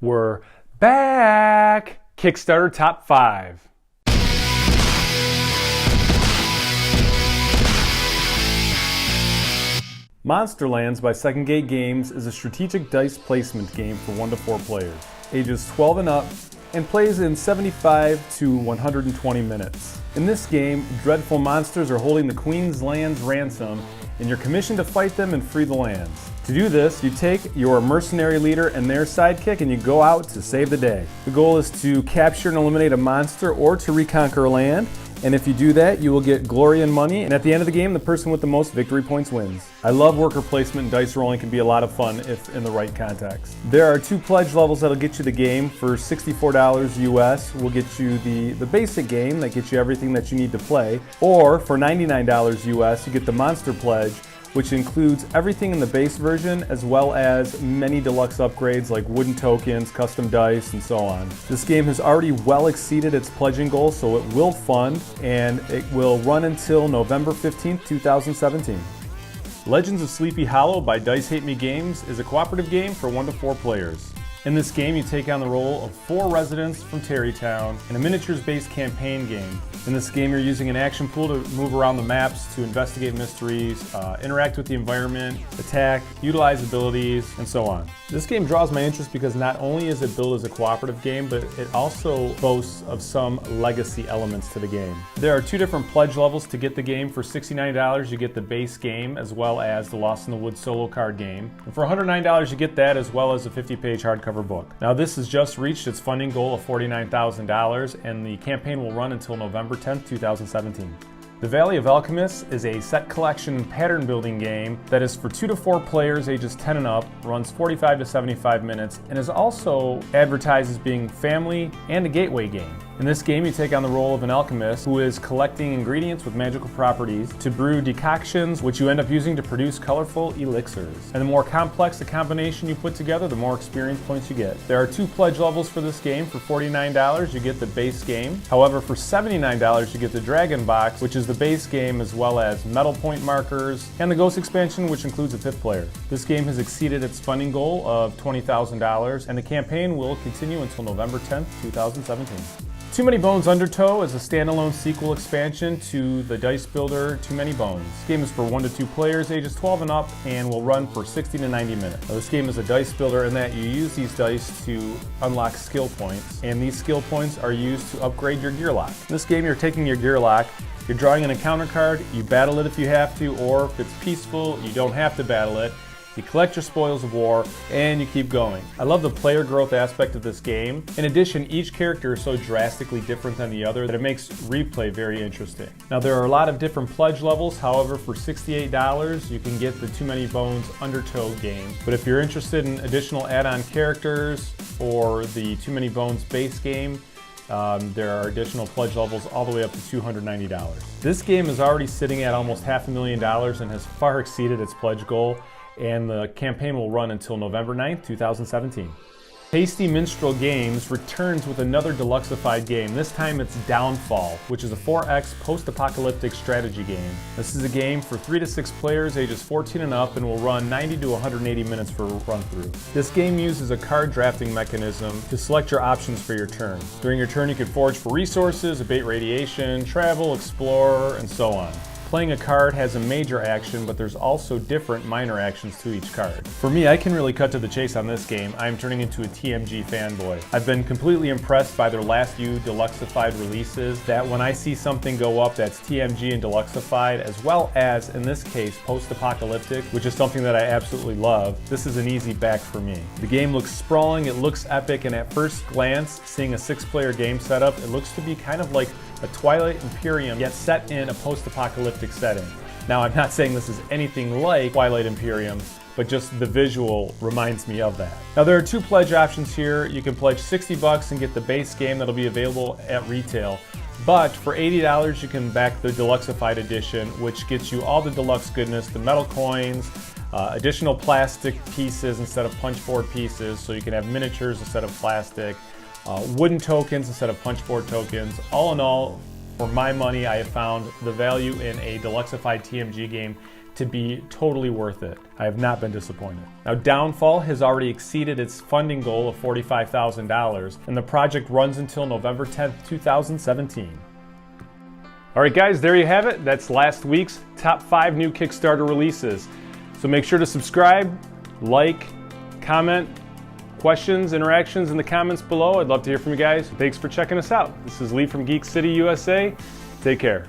We're back! Kickstarter Top 5. Monsterlands by Second Gate Games is a strategic dice placement game for 1 to 4 players, ages 12 and up, and plays in 75 to 120 minutes. In this game, dreadful monsters are holding the Queen's lands ransom, and you're commissioned to fight them and free the lands. To do this, you take your mercenary leader and their sidekick and you go out to save the day. The goal is to capture and eliminate a monster or to reconquer a land, and if you do that, you will get glory and money, and at the end of the game, the person with the most victory points wins. I love worker placement, and dice rolling can be a lot of fun if in the right context. There are 2 pledge levels that'll get you the game. For $64 US, we'll get you the basic game that gets you everything that you need to play, or for $99 US, you get the Monster Pledge, which includes everything in the base version as well as many deluxe upgrades like wooden tokens, custom dice, and so on. This game has already well exceeded its pledging goal, so it will fund, and it will run until November 15th, 2017. Legends of Sleepy Hollow by Dice Hate Me Games is a cooperative game for 1 to 4 players. In this game, you take on the role of 4 residents from Terrytown in a miniatures-based campaign game. In this game, you're using an action pool to move around the maps, to investigate mysteries, interact with the environment, attack, utilize abilities, and so on. This game draws my interest because not only is it billed as a cooperative game, but it also boasts of some legacy elements to the game. There are 2 different pledge levels to get the game. For $69, you get the base game as well as the Lost in the Woods solo card game. And for $109, you get that as well as a 50-page hardcover book. Now this has just reached its funding goal of $49,000, and the campaign will run until November 10th, 2017. The Valley of Alchemists is a set collection pattern building game that is for 2 to 4 players ages 10 and up, runs 45 to 75 minutes, and is also advertised as being family and a gateway game. In this game, you take on the role of an alchemist who is collecting ingredients with magical properties to brew decoctions, which you end up using to produce colorful elixirs. And the more complex the combination you put together, the more experience points you get. There are 2 pledge levels for this game. For $49, you get the base game. However, for $79, you get the Dragon Box, which is the base game, as well as metal point markers, and the Ghost expansion, which includes a 5th player. This game has exceeded its funding goal of $20,000, and the campaign will continue until November 10th, 2017. Too Many Bones Undertow is a standalone sequel expansion to the dice builder Too Many Bones. This game is for 1 to 2 players ages 12 and up and will run for 60 to 90 minutes. Now, this game is a dice builder in that you use these dice to unlock skill points, and these skill points are used to upgrade your gear lock. In this game, you're taking your gear lock, you're drawing an encounter card, you battle it if you have to, or if it's peaceful, you don't have to battle it. You collect your spoils of war, and you keep going. I love the player growth aspect of this game. In addition, each character is so drastically different than the other that it makes replay very interesting. Now, there are a lot of different pledge levels. However, for $68, you can get the Too Many Bones Undertow game. But if you're interested in additional add-on characters or the Too Many Bones base game, there are additional pledge levels all the way up to $290. This game is already sitting at almost $500,000 and has far exceeded its pledge goal, and the campaign will run until November 9th, 2017. Tasty Minstrel Games returns with another deluxified game. This time it's Downfall, which is a 4X post-apocalyptic strategy game. This is a game for 3 to 6 players ages 14 and up and will run 90 to 180 minutes for a run-through. This game uses a card drafting mechanism to select your options for your turn. During your turn, you can forage for resources, abate radiation, travel, explore, and so on. Playing a card has a major action, but there's also different minor actions to each card. For me, I can really cut to the chase on this game. I'm turning into a TMG fanboy. I've been completely impressed by their last few deluxified releases, that when I see something go up that's TMG and deluxified, as well as, in this case, post-apocalyptic, which is something that I absolutely love, this is an easy back for me. The game looks sprawling, it looks epic, and at first glance, seeing a 6-player game setup, it looks to be kind of like a Twilight Imperium, yet set in a post-apocalyptic setting. Now, I'm not saying this is anything like Twilight Imperium, but just the visual reminds me of that. Now, there are 2 pledge options here. You can pledge $60 and get the base game that'll be available at retail. But for $80, you can back the Deluxified Edition, which gets you all the deluxe goodness, the metal coins, additional plastic pieces instead of punchboard pieces, so you can have miniatures instead of plastic, wooden tokens instead of punchboard tokens. All in all, for my money, I have found the value in a deluxified TMG game to be totally worth it. I have not been disappointed. Now, Downfall has already exceeded its funding goal of $45,000, and the project runs until November 10th, 2017. All right, guys, there you have it. That's last week's top 5 new Kickstarter releases. So make sure to subscribe, like, comment, questions, interactions in the comments below. I'd love to hear from you guys. Thanks for checking us out. This is Lee from Geek City, USA. Take care.